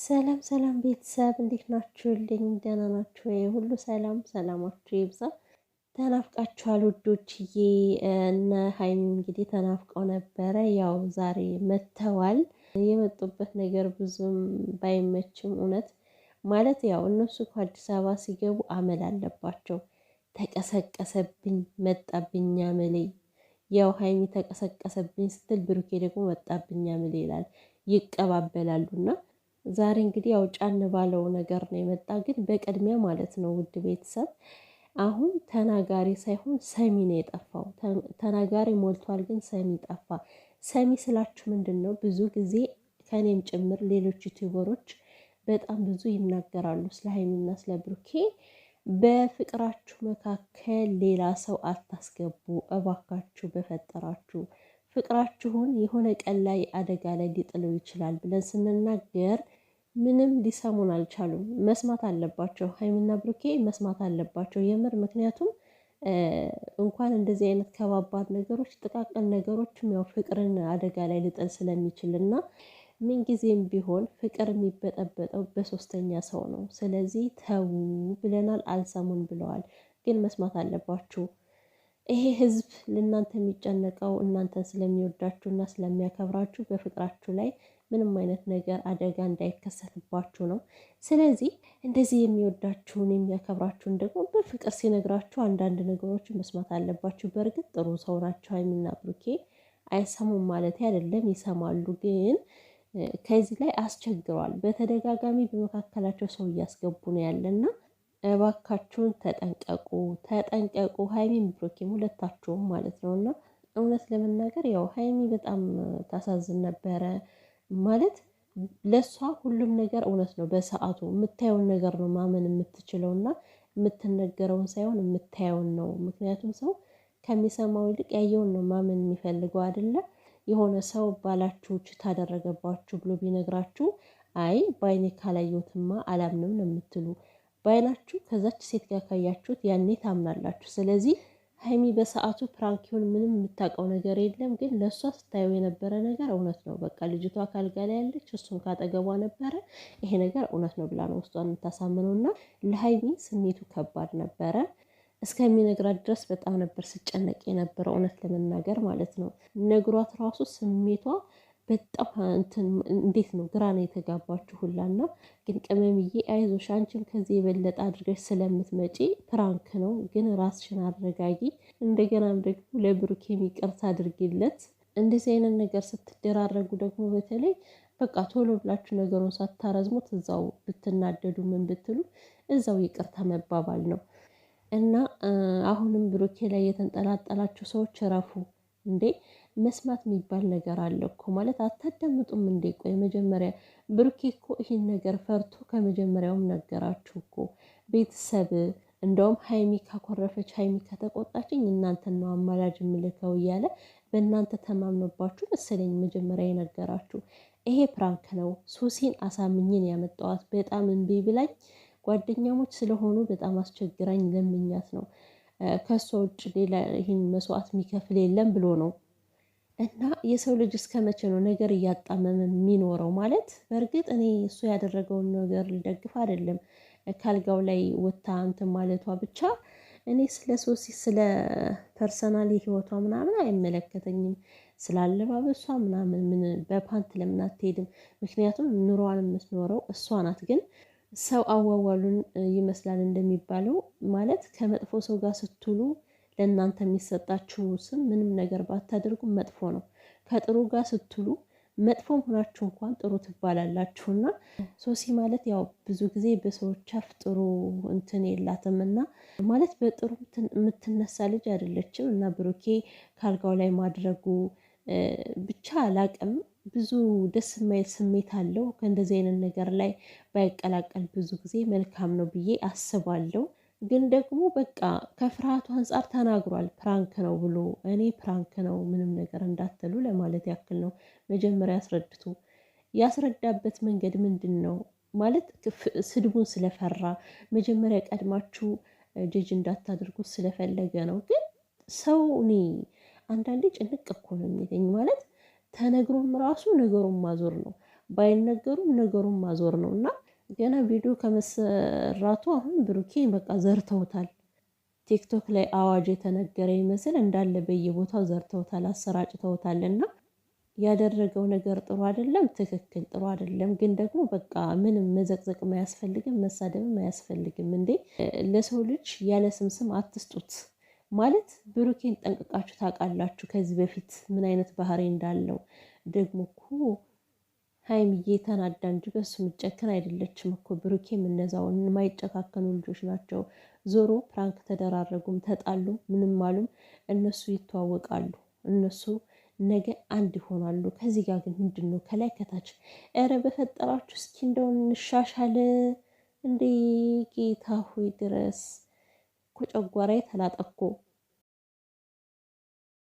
ሰላም ሰላም ቤተሰብ እንዴት ናችሁልኝ? ደህና ናችሁ ወይ? ሁሉ ሰላም ሰላማችሁ ይብዛ። ተናፍቃችኋል ውዶችዬ። እነ ሀይሚ እንግዲህ ተናፍቀው ነበረ። ያው ዛሬ መጥተዋል። የመጡበት ነገር ብዙም ባይመችም እውነት ማለት ያው እነሱ ከአዲስ አበባ ሲገቡ አመል አለባቸው። ተቀሰቀሰብኝ መጣብኝ አመሌ። ያው ሀይሚ ተቀሰቀሰብኝ ስትል ብሩኬ ደግሞ መጣብኝ አመሌ ይላል። ይቀባበላሉና ዛሬ እንግዲህ ያው ጫን ባለው ነገር ነው የመጣ። ግን በቅድሚያ ማለት ነው ውድ ቤተሰብ አሁን ተናጋሪ ሳይሆን ሰሚ ነው የጠፋው። ተናጋሪ ሞልቷል፣ ግን ሰሚ ጠፋ። ሰሚ ስላችሁ ምንድን ነው? ብዙ ጊዜ ከኔም ጭምር ሌሎች ዩቲዩበሮች በጣም ብዙ ይናገራሉ ስለ ሀይሚና ስለ ብሩኬ። በፍቅራችሁ መካከል ሌላ ሰው አታስገቡ እባካችሁ፣ በፈጠራችሁ ፍቅራችሁን የሆነ ቀን ላይ አደጋ ላይ ሊጥለው ይችላል ብለን ስንናገር ምንም ሊሰሙን አልቻሉም። መስማት አለባቸው፣ ሀይሚና ብሩኬ መስማት አለባቸው የምር። ምክንያቱም እንኳን እንደዚህ አይነት ከባባድ ነገሮች ጥቃቅን ነገሮችም ያው ፍቅርን አደጋ ላይ ሊጥል ስለሚችል እና ምንጊዜም ቢሆን ፍቅር የሚበጠበጠው በሶስተኛ ሰው ነው። ስለዚህ ተዉ ብለናል፣ አልሰሙን ብለዋል። ግን መስማት አለባችሁ። ይሄ ህዝብ ለእናንተ የሚጨነቀው እናንተን ስለሚወዳችሁና ስለሚያከብራችሁ በፍቅራችሁ ላይ ምንም አይነት ነገር አደጋ እንዳይከሰትባችሁ ነው። ስለዚህ እንደዚህ የሚወዳችሁን የሚያከብራችሁን ደግሞ በፍቅር ሲነግራችሁ አንዳንድ ነገሮችን መስማት አለባችሁ። በእርግጥ ጥሩ ሰው ናቸው ሀይሚና ብሩኬ፣ አይሰሙም ማለት አይደለም፣ ይሰማሉ። ግን ከዚህ ላይ አስቸግሯል። በተደጋጋሚ በመካከላቸው ሰው እያስገቡ ነው ያለና እባካችሁን ተጠንቀቁ፣ ተጠንቀቁ። ሀይሚም ብሩኬም ሁለታችሁም ማለት ነው። እና እውነት ለመናገር ያው ሀይሚ በጣም ታሳዝን ነበረ ማለት ለሷ ሁሉም ነገር እውነት ነው። በሰዓቱ የምታየውን ነገር ነው ማመን የምትችለው እና የምትነገረውን ሳይሆን የምታየውን ነው። ምክንያቱም ሰው ከሚሰማው ይልቅ ያየውን ነው ማመን የሚፈልገው አይደለ? የሆነ ሰው ባላችሁ ታደረገባችሁ ብሎ ቢነግራችሁ አይ በአይኔ ካላየሁትማ አላምንም ነው የምትሉ። በአይናችሁ ከዛች ሴት ጋር ካያችሁት ያኔ ታምናላችሁ። ስለዚህ ሀይሚ በሰዓቱ ፕራንኪውን ምንም የምታውቀው ነገር የለም። ግን ለእሷ ስታየው የነበረ ነገር እውነት ነው። በቃ ልጅቷ ካልጋ ላይ ያለች እሱም ካጠገቧ ነበረ። ይሄ ነገር እውነት ነው ብላ ነው ውስጧን የምታሳምነው። እና ለሀይሚ ስሜቱ ከባድ ነበረ። እስከሚነግራት ድረስ በጣም ነበር ስጨነቅ የነበረው እውነት ለመናገር ማለት ነው። ነግሯት ራሱ ስሜቷ በጣም እንትን እንዴት ነው ግራ ነው የተጋባችሁ ሁላና። ግን ቅመምዬ አይዞሽ፣ አንቺም ከዚህ የበለጠ አድርገሽ ስለምትመጪ ፕራንክ ነው፣ ግን ራስሽን አረጋጊ። እንደገናም ደግሞ ለብሩኬ ይቅርታ አድርጊለት። እንደዚህ አይነት ነገር ስትደራረጉ ደግሞ በተለይ በቃ ቶሎ ብላችሁ ነገሩን ሳታረዝሙት እዛው ብትናደዱ ምን ብትሉ እዛው ይቅርታ መባባል ነው። እና አሁንም ብሩኬ ላይ የተንጠላጠላችሁ ሰዎች እረፉ እንዴ! መስማት የሚባል ነገር አለ እኮ ማለት አታዳምጡም እንዴ? ቆይ መጀመሪያ ብሩኬ እኮ ይህን ነገር ፈርቶ ከመጀመሪያውም ነገራችሁ እኮ ቤተሰብ። እንደውም ሀይሚ ካኮረፈች ሀይሚ ከተቆጣችኝ እናንተን ነው አማላጅ ምልከው እያለ በእናንተ ተማምኖባችሁ መሰለኝ መጀመሪያ የነገራችሁ። ይሄ ፕራንክ ነው። ሶሲን አሳምኝን ያመጣዋት በጣም እምቢ ብላኝ ጓደኛሞች ስለሆኑ በጣም አስቸግራኝ ለምኛት ነው። ከሷ ውጭ ሌላ ይህን መስዋዕት የሚከፍል የለም ብሎ ነው። እና የሰው ልጅ እስከ መቼ ነው ነገር እያጣመመ የሚኖረው? ማለት በእርግጥ እኔ እሱ ያደረገውን ነገር ልደግፍ አይደለም፣ ካልጋው ላይ ወታ እንትን ማለቷ ብቻ። እኔ ስለ ሶሲ ስለ ፐርሰናል ህይወቷ ምናምን አይመለከተኝም። ስለ አለባበሷ ምናምን ምን በፓንት ለምን አትሄድም? ምክንያቱም ኑሮዋን የምትኖረው እሷ ናት። ግን ሰው አዋዋሉን ይመስላል እንደሚባለው ማለት ከመጥፎ ሰው ጋር ስትውሉ ለእናንተ የሚሰጣችሁ ስም ምንም ነገር ባታደርጉ መጥፎ ነው። ከጥሩ ጋር ስትሉ መጥፎም ሆናችሁ እንኳን ጥሩ ትባላላችሁና ሶሲ ማለት ያው ብዙ ጊዜ በሰዎች አፍ ጥሩ እንትን የላትም እና ማለት በጥሩ የምትነሳ ልጅ አይደለችም። እና ብሩኬ ካልጋው ላይ ማድረጉ ብቻ አላቅም ብዙ ደስ የማይል ስሜት አለው። ከእንደዚህ አይነት ነገር ላይ ባይቀላቀል ብዙ ጊዜ መልካም ነው ብዬ አስባለሁ። ግን ደግሞ በቃ ከፍርሃቱ አንፃር ተናግሯል ፕራንክ ነው ብሎ። እኔ ፕራንክ ነው ምንም ነገር እንዳትሉ ለማለት ያክል ነው። መጀመሪያ አስረድቶ ያስረዳበት መንገድ ምንድን ነው ማለት ስድቡን ስለፈራ መጀመሪያ ቀድማችሁ ጀጅ እንዳታደርጉት ስለፈለገ ነው። ግን ሰው እኔ አንዳንዴ ጭንቅ እኮ ነው የሚለኝ ማለት ተነግሮም ራሱ ነገሩን ማዞር ነው ባይነገሩም ነገሩን ማዞር ነው እና ገና ቪዲዮ ከመሰራቱ አሁን ብሩኬ በቃ ዘርተውታል። ቲክቶክ ላይ አዋጅ የተነገረ ይመስል እንዳለ በየቦታው ዘርተውታል፣ አሰራጭተውታል። እና ያደረገው ነገር ጥሩ አይደለም፣ ትክክል ጥሩ አይደለም። ግን ደግሞ በቃ ምንም መዘቅዘቅም አያስፈልግም፣ መሳደብም አያስፈልግም። እንዴ ለሰው ልጅ ያለ ስም አትስጡት። ማለት ብሩኬን ጠንቅቃችሁ ታውቃላችሁ ከዚህ በፊት ምን አይነት ባህሪ እንዳለው። ደግሞ እኮ ሀይሚዬ ተናዳ እንጂ በሱ ምጨክን አይደለችም እኮ። ብሩኬም እነዛው የማይጨካከኑ ልጆች ናቸው። ዞሮ ፕራንክ ተደራረጉም ተጣሉም ምንም አሉም እነሱ ይተዋወቃሉ። እነሱ ነገ አንድ ይሆናሉ። ከዚህ ጋር ግን ምንድን ነው ከላይ ከታች? ኧረ በፈጠራችሁ እስኪ እንደውን እንሻሻል እንዴ! ጌታ ሆይ ድረስ እኮ ጨጓራዬ ተላጠኮ።